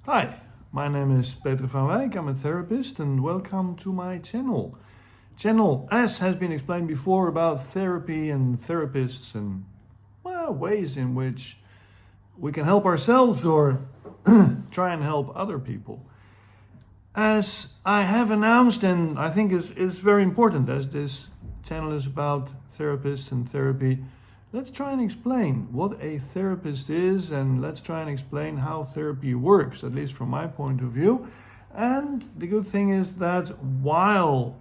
Hi, my name is Peter van Wijk, I'm a therapist and welcome to my channel. Channel S has been explained before about therapy and therapists and ways in which we can help ourselves or try and help other people. As I have announced, and I think is very important as this channel is about therapists and therapy, let's try and explain what a therapist is and let's try and explain how therapy works, at least from my point of view. And the good thing is that while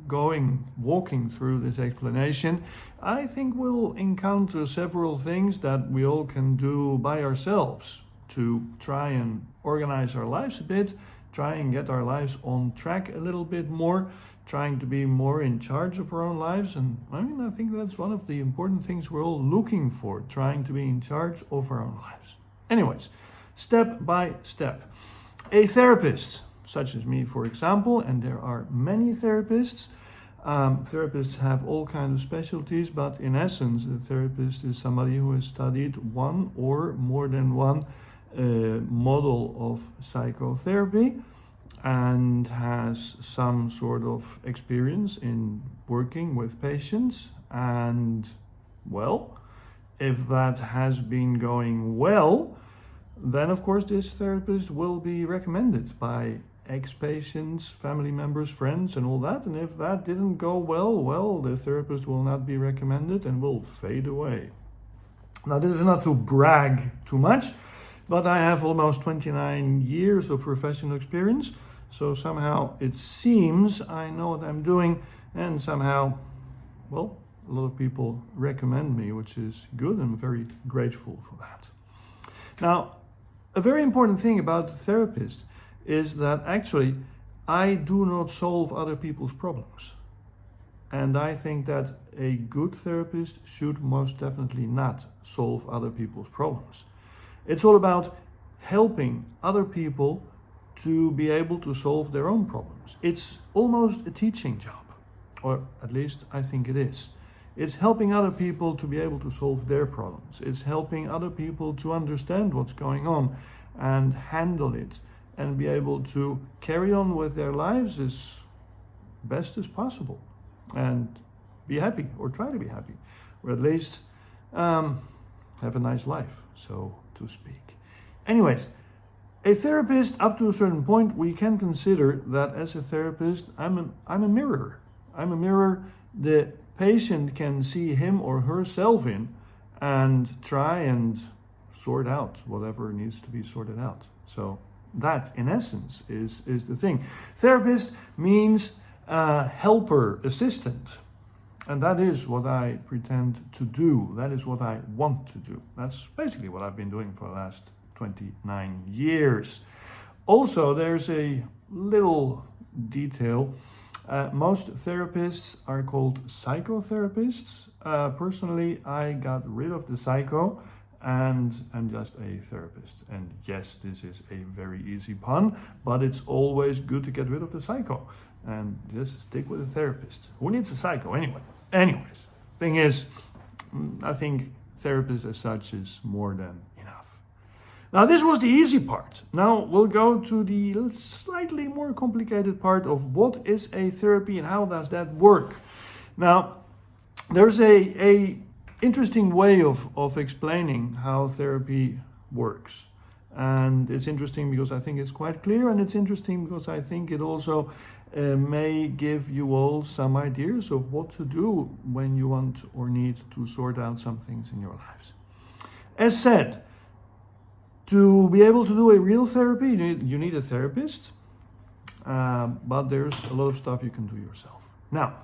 walking through this explanation, I think we'll encounter several things that we all can do by ourselves to try and organize our lives a bit, try and get our lives on track a little bit more, trying to be more in charge of our own lives. And I think that's one of the important things we're all looking for, trying to be in charge of our own lives. Anyways, step by step. A therapist, such as me, for example, and there are many therapists. Therapists have all kinds of specialties, but in essence, a therapist is somebody who has studied one or more than one model of psychotherapy and has some sort of experience in working with patients. And well, if that has been going well, then of course this therapist will be recommended by ex-patients, family members, friends and all that. And if that didn't go well, the therapist will not be recommended and will fade away. Now, this is not to brag too much, but I have almost 29 years of professional experience. So somehow it seems I know what I'm doing, and somehow, a lot of people recommend me, which is good. I'm very grateful for that. Now, a very important thing about the therapist is that actually I do not solve other people's problems. And I think that a good therapist should most definitely not solve other people's problems. It's all about helping other people to be able to solve their own problems. It's almost a teaching job, or at least I think it is. It's helping other people to be able to solve their problems. It's helping other people to understand what's going on and handle it and be able to carry on with their lives as best as possible and be happy, or try to be happy, or at least have a nice life, so to speak. Anyways, a therapist, up to a certain point, we can consider that as a therapist, I'm a mirror. I'm a mirror the patient can see him or herself in and try and sort out whatever needs to be sorted out. So that, in essence, is the thing. Therapist means helper, assistant. And that is what I pretend to do. That is what I want to do. That's basically what I've been doing for the last 29 years. Also, there's a little detail. Most therapists are called psychotherapists. Personally, I got rid of the psycho and I'm just a therapist. And yes, this is a very easy pun, but it's always good to get rid of the psycho and just stick with a therapist. Who needs a psycho anyway? Anyways, thing is, I think therapist as such is more than enough. Now, this was the easy part. Now we'll go to the slightly more complicated part of what is a therapy and how does that work. Now, there's a interesting way of explaining how therapy works. And it's interesting because I think it's quite clear, and it's interesting because I think it also may give you all some ideas of what to do when you want or need to sort out some things in your lives. As said, to be able to do a real therapy, you need a therapist, but there's a lot of stuff you can do yourself. Now,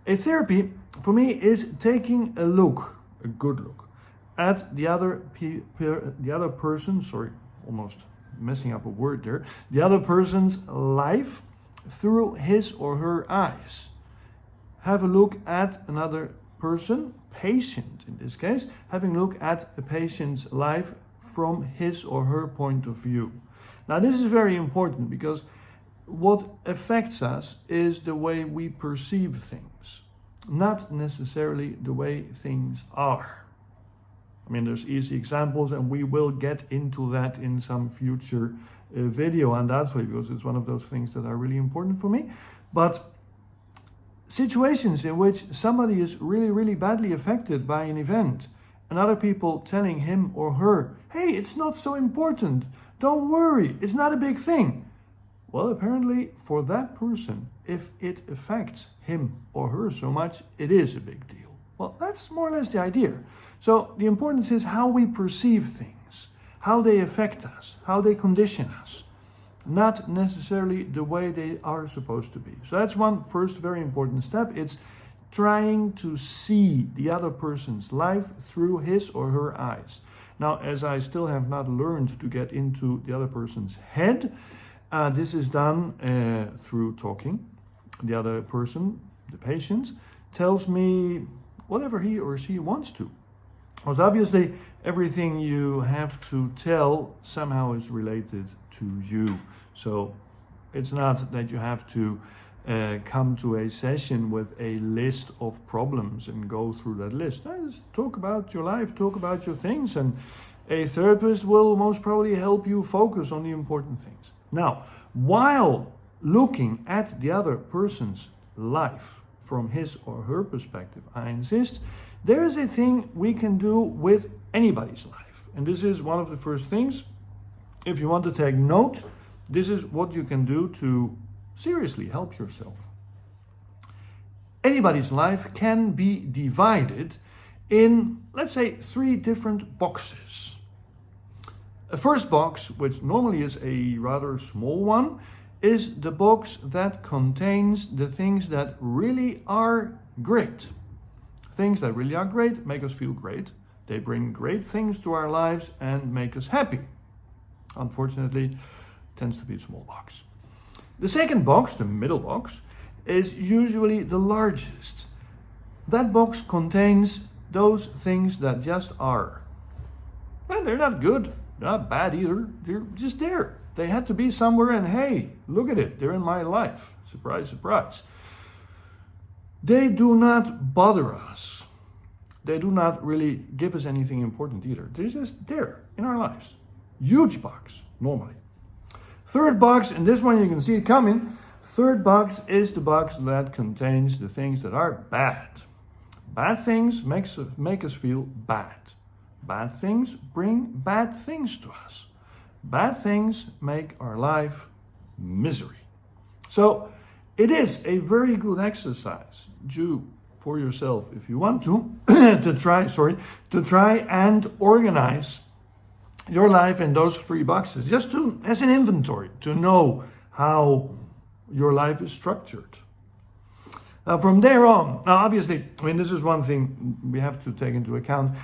a therapy, for me, is taking a good look, at the other person, sorry, almost messing up a word there, the other person's life through his or her eyes. Have a look at another person, patient in this case, having a look at the patient's life from his or her point of view. Now, this is very important because what affects us is the way we perceive things, not necessarily the way things are. I mean, there's easy examples, and we will get into that in some future video, undoubtedly, because it's one of those things that are really important for me. But situations in which somebody is really, really badly affected by an event, and other people telling him or her, hey, it's not so important, don't worry, it's not a big thing. Well, apparently for that person, if it affects him or her so much, it is a big deal. Well, that's more or less the idea. So the importance is how we perceive things, how they affect us, how they condition us, not necessarily the way they are supposed to be. So that's one first very important step. It's trying to see the other person's life through his or her eyes. Now, as I still have not learned to get into the other person's head, this is done through talking. The other person, the patient, tells me whatever he or she wants to. Because obviously everything you have to tell somehow is related to you. So it's not that you have to come to a session with a list of problems and go through that list. Just talk about your life, talk about your things, and a therapist will most probably help you focus on the important things. Now, while looking at the other person's life from his or her perspective, I insist, there is a thing we can do with anybody's life. And this is one of the first things. If you want to take note, this is what you can do to seriously help yourself. Anybody's life can be divided in, let's say, 3 different boxes. A first box, which normally is a rather small one, is the box that contains the things that really are great. Things that really are great make us feel great. They bring great things to our lives and make us happy. Unfortunately, it tends to be a small box. The second box, the middle box, is usually the largest. That box contains those things that just are. Well, they're not good, they're not bad either, they're just there. They had to be somewhere, and hey, look at it, they're in my life. Surprise, surprise. They do not bother us. They do not really give us anything important either. They're just there in our lives. Huge box, normally. Third box, and this one you can see it coming. Third box is the box that contains the things that are bad. Bad things make us feel bad. Bad things bring bad things to us. Bad things make our life misery. So it is a very good exercise for yourself, if you want to, to try and organize your life in those 3 boxes, just as an inventory, to know how your life is structured. Now, from there on, now obviously, I mean, this is one thing we have to take into account.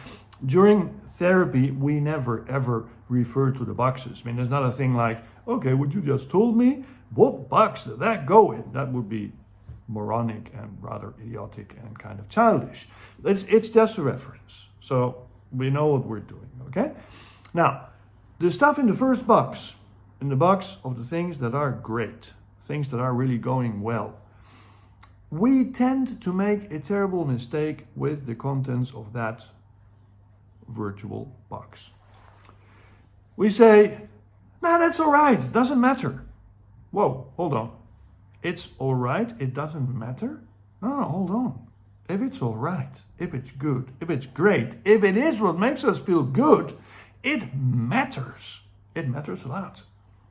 During therapy, we never ever refer to the boxes. I mean, there's not a thing like, okay, what you just told me, what box did that go in? That would be moronic and rather idiotic and kind of childish. It's just a reference. So we know what we're doing, okay? Now, the stuff in the first box, in the box of the things that are great, things that are really going well, we tend to make a terrible mistake with the contents of that virtual box. We say, nah, that's all right, doesn't matter. Whoa, hold on. It's all right, it doesn't matter? No, hold on. If it's all right, if it's good, if it's great, if it is what makes us feel good, it matters. It matters a lot.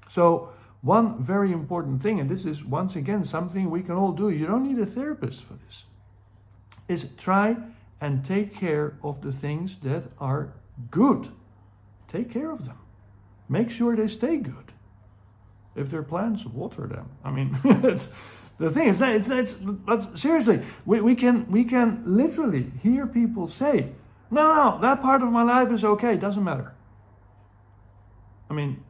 So one very important thing, and this is once again something we can all do, you don't need a therapist for this, is try and take care of the things that are good. Take care of them. Make sure they stay good. If they're plants, water them. I mean, it's, the thing is that but seriously, we can literally hear people say, no, that part of my life is okay, doesn't matter. I mean,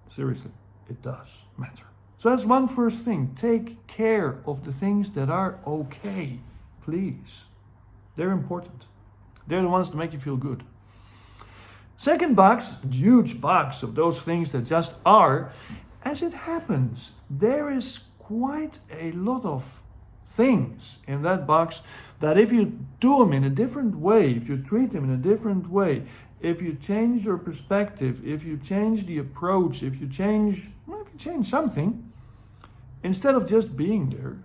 seriously, it does matter. So that's one first thing. Take care of the things that are okay, please. They're important. They're the ones that make you feel good. Second box, huge box of those things that just are. As it happens, there is quite a lot of things in that box that if you do them in a different way, if you treat them in a different way, if you change your perspective, if you change the approach, if you change something, instead of just being there,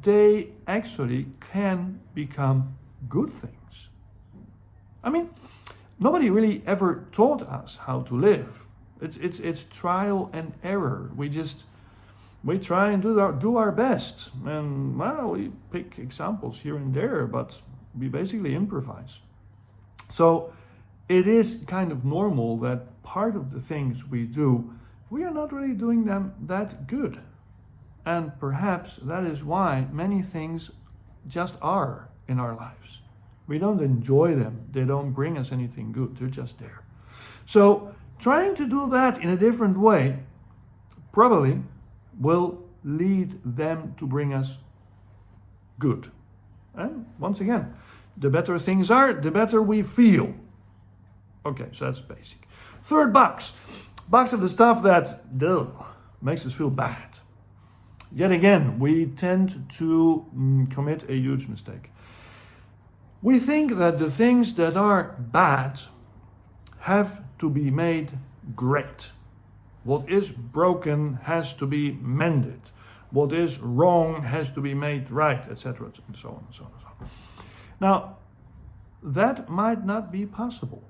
they actually can become good things. I mean, nobody really ever taught us how to live. It's trial and error. We try and do our best, and well, we pick examples here and there, but we basically improvise. So it is kind of normal that part of the things we do, we are not really doing them that good. And perhaps that is why many things just are in our lives. We don't enjoy them. They don't bring us anything good. They're just there. So trying to do that in a different way probably will lead them to bring us good. And once again, the better things are, the better we feel. Okay, so that's basic. Third box of the stuff that makes us feel bad. Yet again, we tend to commit a huge mistake. We think that the things that are bad have to be made great. What is broken has to be mended. What is wrong has to be made right, etc., and so on and so on and so on. Now, that might not be possible.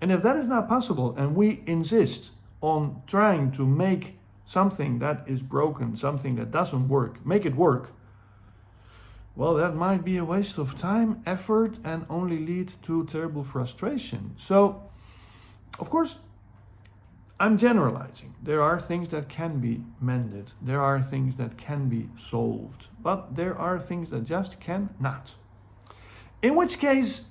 And if that is not possible, and we insist on trying to make something that is broken, something that doesn't work, make it work, well, that might be a waste of time, effort, and only lead to terrible frustration. So, of course, I'm generalizing. There are things that can be mended. There are things that can be solved. But there are things that just cannot. In which case,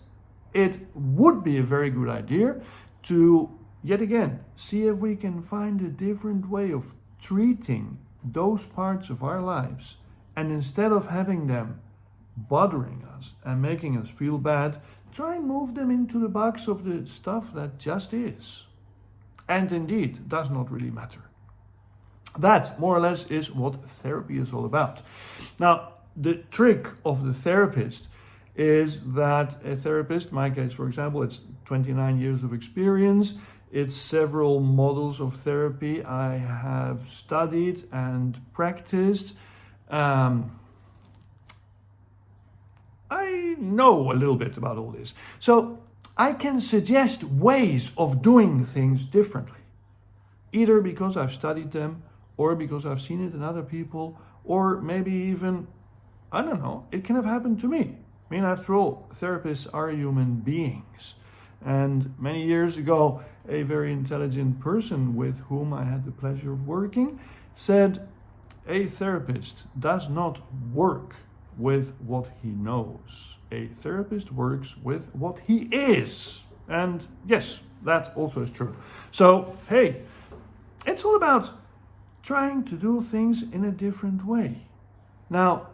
it would be a very good idea to, yet again, see if we can find a different way of treating those parts of our lives. And instead of having them bothering us and making us feel bad, try and move them into the box of the stuff that just is. And indeed, does not really matter. That, more or less, is what therapy is all about. Now, the trick of the therapist is that a therapist, in my case, for example, it's 29 years of experience. It's several models of therapy I have studied and practiced. I know a little bit about all this. So I can suggest ways of doing things differently. Either because I've studied them, or because I've seen it in other people, or maybe even, I don't know, it can have happened to me. I mean, after all, therapists are human beings. And many years ago, a very intelligent person with whom I had the pleasure of working said, a therapist does not work with what he knows. A therapist works with what he is. And yes, that also is true. So, hey, it's all about trying to do things in a different way. Now,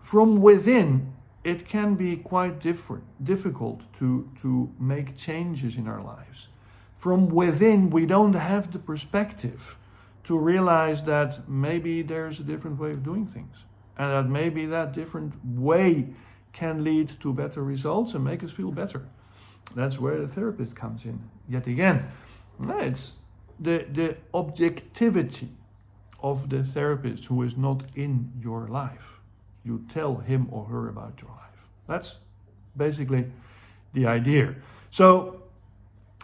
from within, it can be quite difficult to make changes in our lives. From within, we don't have the perspective to realize that maybe there's a different way of doing things, and that maybe that different way can lead to better results and make us feel better. That's where the therapist comes in. Yet again, it's the objectivity of the therapist who is not in your life. You tell him or her about your life. That's basically the idea. So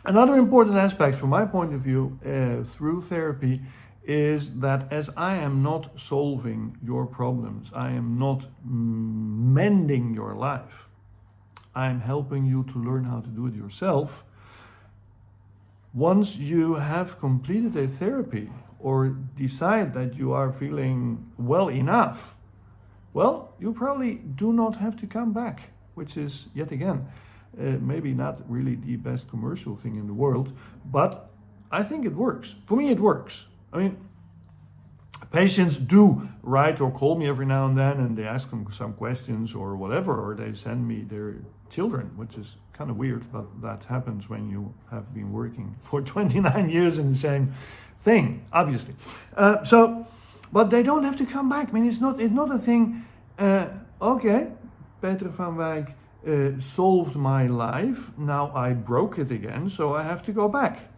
another important aspect from my point of view through therapy is that as I am not solving your problems, I am not mending your life, I am helping you to learn how to do it yourself. Once you have completed a therapy or decide that you are feeling well enough, well, you probably do not have to come back, which is, yet again, maybe not really the best commercial thing in the world, but I think it works. For me, it works. I mean, patients do write or call me every now and then, and they ask them some questions or whatever, or they send me their children, which is kind of weird, but that happens when you have been working for 29 years in the same thing, obviously. So But they don't have to come back. I mean, it's not a thing, okay, Peter van Wijk solved my life, now I broke it again, so I have to go back.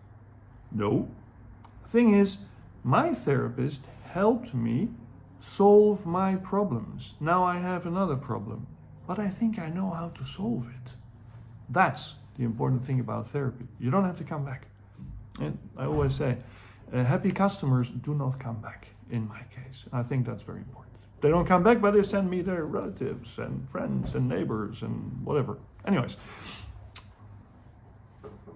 No. Thing is, my therapist helped me solve my problems. Now I have another problem, but I think I know how to solve it. That's the important thing about therapy. You don't have to come back. And I always say, happy customers do not come back, in my case. I think that's very important. They don't come back, but they send me their relatives and friends and neighbors and whatever. Anyways,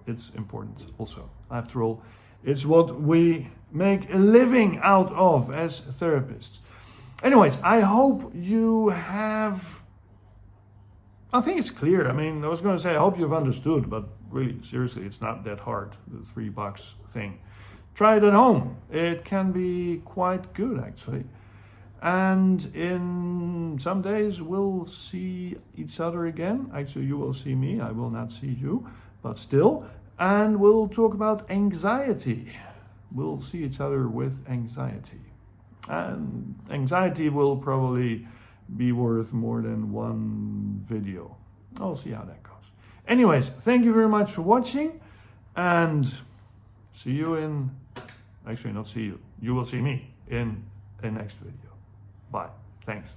it's important also. After all, it's what we make a living out of as therapists. Anyways, I hope you have... I think it's clear. I mean, I was going to say, I hope you've understood, but really, seriously, it's not that hard, the $3 thing. Try it at home. It can be quite good, actually. And in some days, we'll see each other again. Actually, you will see me. I will not see you, but still. And we'll talk about anxiety. We'll see each other with anxiety. And anxiety will probably be worth more than one video. I'll see how that goes. Anyways, thank you very much for watching, and see you in... Actually, not see you. You will see me in a next video. Bye. Thanks.